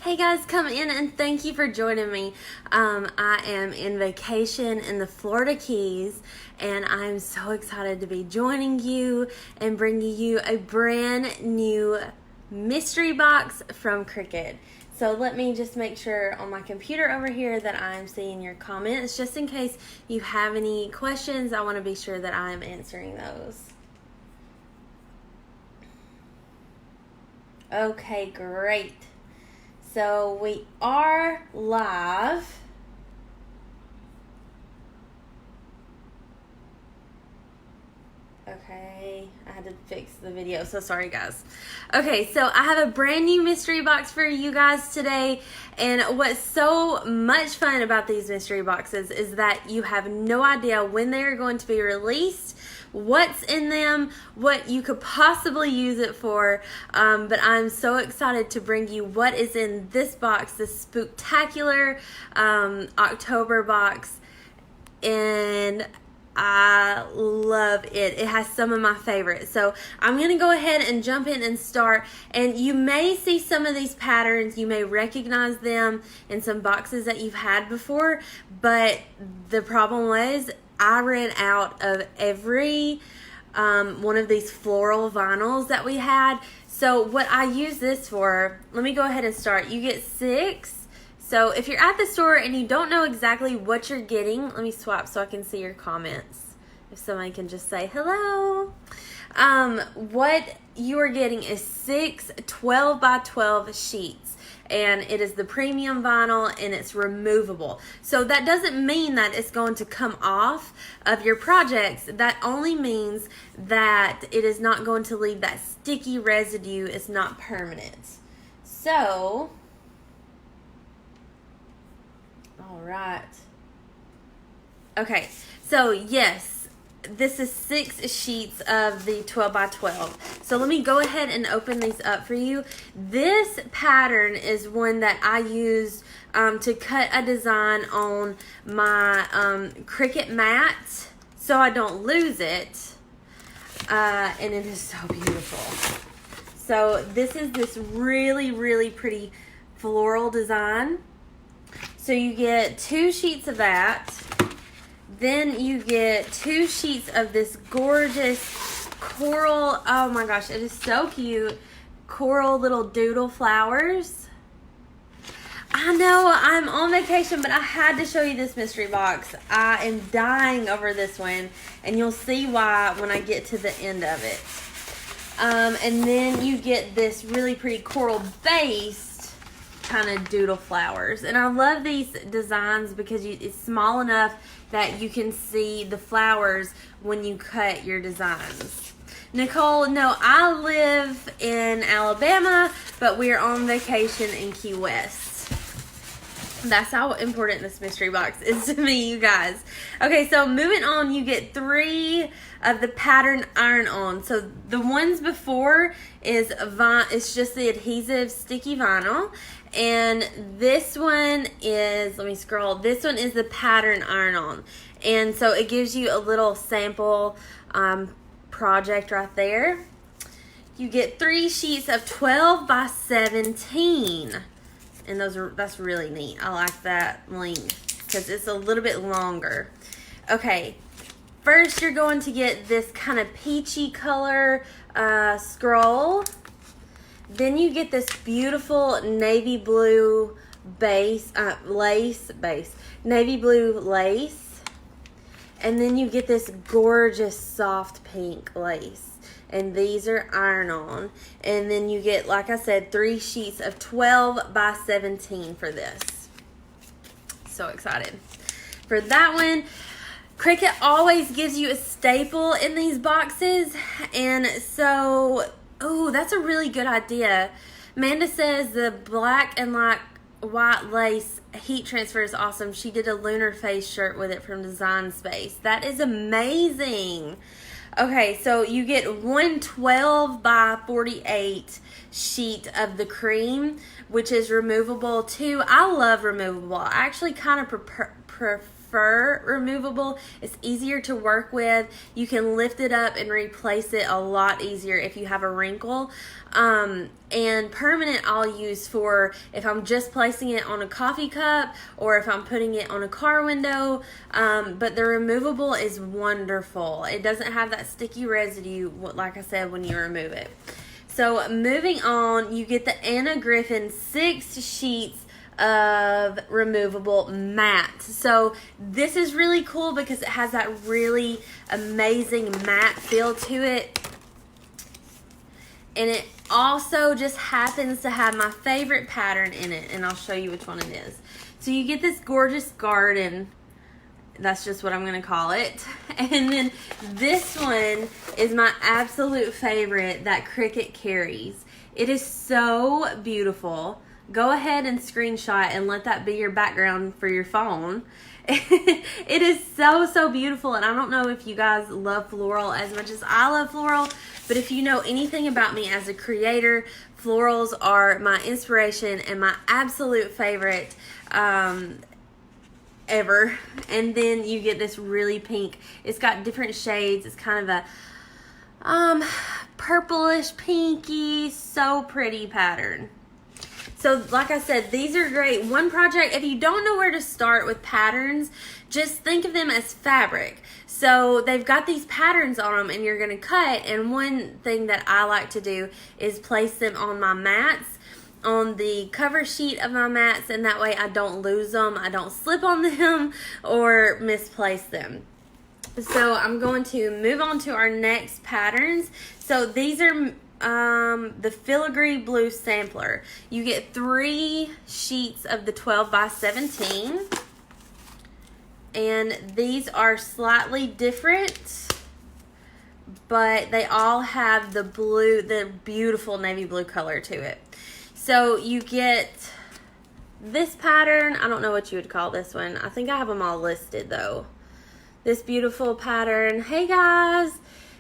Hey guys, come in and thank you for joining me. I am in vacation in the Florida Keys and I'm so excited to be joining you and bringing you a brand new mystery box from Cricut. So let me just make sure on my computer over here that I'm seeing your comments just in case you have any questions. I want to be sure that I'm answering those. Okay, great. So we are live. Okay, I had to fix the video, so sorry guys. Okay, so I have a brand new mystery box for you guys today, and what's so much fun about these mystery boxes is that you have no idea when they are going to be released, what's in them, what you could possibly use it for, but I'm so excited to bring you what is in this box, this Spooktacular October box, and I love it. It has some of my favorites. So I'm going to go ahead and jump in and start. And you may see some of these patterns. You may recognize them in some boxes that you've had before. But the problem was I ran out of every one of these floral vinyls that we had. So what I use this for, let me go ahead and start. You get 6. So if you're at the store and you don't know exactly what you're getting, let me swap so I can see your comments. If somebody can just say hello. What you are getting is 6 12 by 12 sheets. And it is the premium vinyl and it's removable. So that doesn't mean that it's going to come off of your projects. That only means that it is not going to leave that sticky residue. It's not permanent. So all right. Okay, so yes, this is 6 sheets of the 12 by 12. So let me go ahead and open these up for you. This pattern is one that I use to cut a design on my Cricut mat so I don't lose it. And it is so beautiful. So this is this really, really pretty floral design. So you get 2 sheets of that. Then you get 2 sheets of this gorgeous coral. Oh my gosh, it is so cute. Coral little doodle flowers. I know I'm on vacation, but I had to show you this mystery box. I am dying over this one, and you'll see why when I get to the end of it. And then you get this really pretty coral base kind of doodle flowers, and I love these designs because it's small enough that you can see the flowers when you cut your designs. Nicole, no, I live in Alabama, but we're on vacation in Key West. That's how important this mystery box is to me, you guys. Okay, so moving on, you get 3 of the pattern iron-on. So the ones before is it's just the adhesive sticky vinyl. And this one is, let me scroll, this one is the pattern iron-on. And so it gives you a little sample project right there. You get 3 sheets of 12 by 17. And that's really neat. I like that length because it's a little bit longer. Okay, first you're going to get this kind of peachy color scroll. Then you get this beautiful navy blue base, navy blue lace. And then you get this gorgeous soft pink lace. And these are iron-on. And then you get, like I said, 3 sheets of 12 by 17 for this. So excited for that one. Cricut always gives you a staple in these boxes. And so, oh, that's a really good idea. Amanda says the black and white lace heat transfer is awesome. She did a lunar face shirt with it from Design Space. That is amazing. Okay, so you get 1 12 by 48 sheet of the cream, which is removable too. I love removable. I actually kind of prefer prefer removable. It's easier to work with. You can lift it up and replace it a lot easier if you have a wrinkle. And permanent I'll use for if I'm just placing it on a coffee cup or if I'm putting it on a car window. But the removable is wonderful. It doesn't have that sticky residue, like I said, when you remove it. So moving on, you get the Anna Griffin 6 sheets of removable matte. So this is really cool because it has that really amazing matte feel to it. And it also just happens to have my favorite pattern in it, and I'll show you which one it is. So you get this gorgeous garden. That's just what I'm going to call it. And then this one is my absolute favorite that Cricut carries. It is so beautiful. Go ahead and screenshot and let that be your background for your phone. It is so beautiful, and I don't know if you guys love floral as much as I love floral, but if you know anything about me as a creator, florals are my inspiration and my absolute favorite ever. And then you get this really pink. It's got different shades. It's kind of a purplish pinky, so pretty pattern. So like I said, these are great. One project, if you don't know where to start with patterns, just think of them as fabric. So they've got these patterns on them and you're going to cut. And one thing that I like to do is place them on my mats, on the cover sheet of my mats, and that way I don't lose them, I don't slip on them or misplace them. So I'm going to move on to our next patterns. So these are the Filigree Blue Sampler. You get 3 sheets of the 12 by 17, and these are slightly different, but they all have the blue, the beautiful navy blue color to it. So you get this pattern. I don't know what you would call this one. I think I have them all listed though. This beautiful pattern. Hey guys,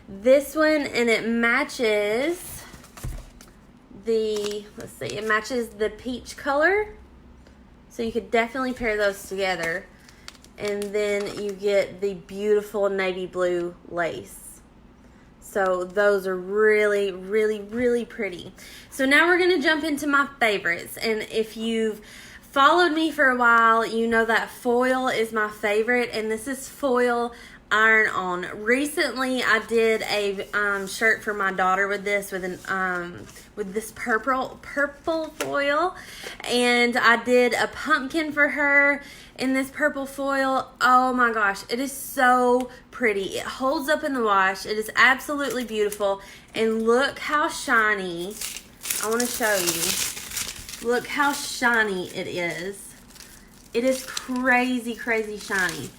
this one, and it matches the, let's see, it matches the peach color. So you could definitely pair those together. And then you get the beautiful navy blue lace. So those are really pretty. So now we're going to jump into my favorites. And if you've followed me for a while, you know that foil is my favorite. And this is foil iron on. Recently I did a shirt for my daughter with this, with this purple foil, and I did a pumpkin for her in this purple foil. Oh my gosh, it is so pretty. It holds up in the wash. It is absolutely beautiful, and look how shiny. I want to show you. Look how shiny it is. It is crazy shiny.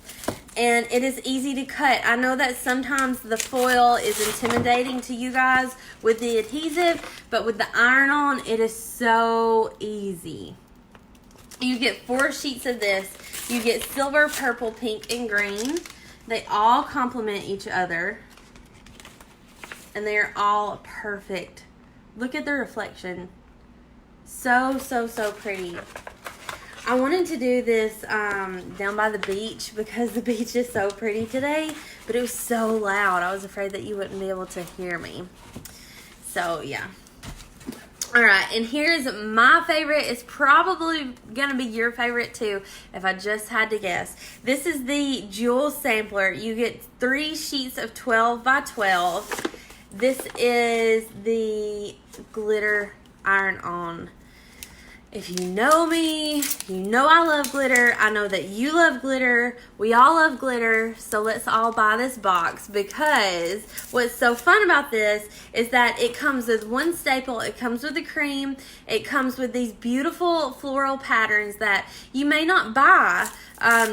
And it is easy to cut. I know that sometimes the foil is intimidating to you guys with the adhesive, but with the iron-on, it is so easy. You get 4 sheets of this. You get silver, purple, pink, and green. They all complement each other, and they are all perfect. Look at the reflection. So pretty. I wanted to do this down by the beach because the beach is so pretty today, but it was so loud. I was afraid that you wouldn't be able to hear me. So, yeah. All right, and here's my favorite. It's probably going to be your favorite too, if I just had to guess. This is the Jules Sampler. You get 3 sheets of 12 by 12. This is the glitter iron-on. If you know me, you know I love glitter. I know that you love glitter. We all love glitter. So let's all buy this box, because what's so fun about this is that it comes with one staple. It comes with the cream. It comes with these beautiful floral patterns that you may not buy.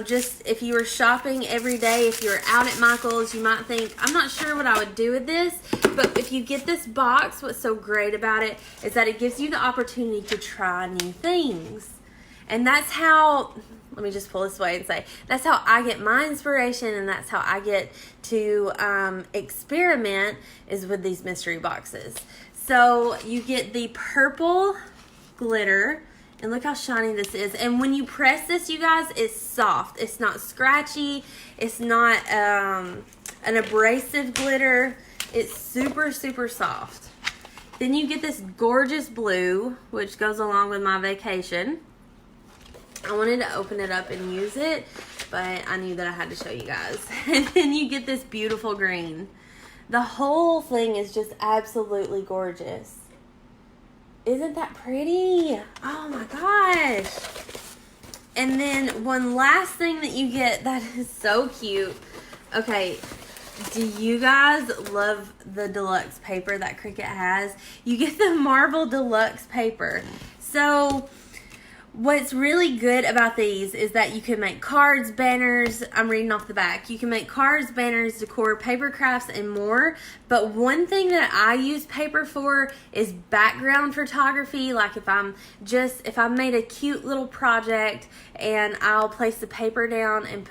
Just if you were shopping every day, if you were out at Michael's, you might think, I'm not sure what I would do with this. But if you get this box, what's so great about it is that it gives you the opportunity to try new things. And that's how, let me just pull this away and say, that's how I get my inspiration, and that's how I get to experiment, is with these mystery boxes. So you get the purple glitter, And look how shiny this is. And when you press this, you guys, it's soft. It's not scratchy. It's not an abrasive glitter. It's super, super soft. Then you get this gorgeous blue, which goes along with my vacation. I wanted to open it up and use it, but I knew that I had to show you guys. And then you get this beautiful green. The whole thing is just absolutely gorgeous. Isn't that pretty? Oh my gosh. And then one last thing that you get that is so cute. Okay, do you guys love the Deluxe paper that Cricut has? You get the Marble Deluxe paper. So what's really good about these is that you can make cards, banners. I'm reading off the back. You can make cards, banners, decor, paper crafts, and more. But one thing that I use paper for is background photography. Like if I made a cute little project and I'll place the paper down and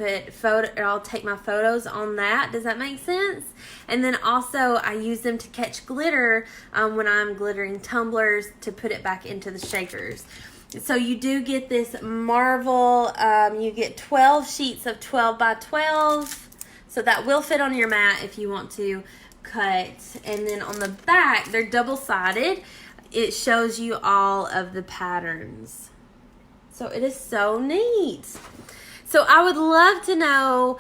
I'll take my photos on that. Does that make sense? And then also I use them to catch glitter when I'm glittering tumblers to put it back into the shakers. So you do get this marble, you get 12 sheets of 12 by 12. So that will fit on your mat if you want to cut. And then on the back, they're double-sided. It shows you all of the patterns. So it is so neat. So I would love to know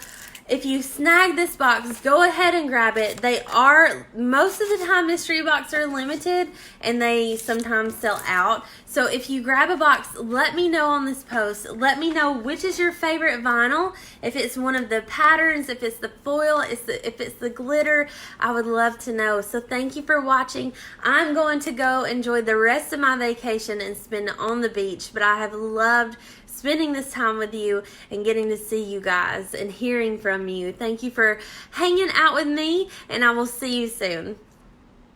if you snag this box, go ahead and grab it. They are, most of the time, mystery boxes are limited and they sometimes sell out. So if you grab a box, let me know on this post. Let me know which is your favorite vinyl. If it's one of the patterns, if it's the foil, if it's the glitter, I would love to know. So thank you for watching. I'm going to go enjoy the rest of my vacation and spend it on the beach. But I have loved spending this time with you and getting to see you guys and hearing from you. Thank you for hanging out with me, and I will see you soon.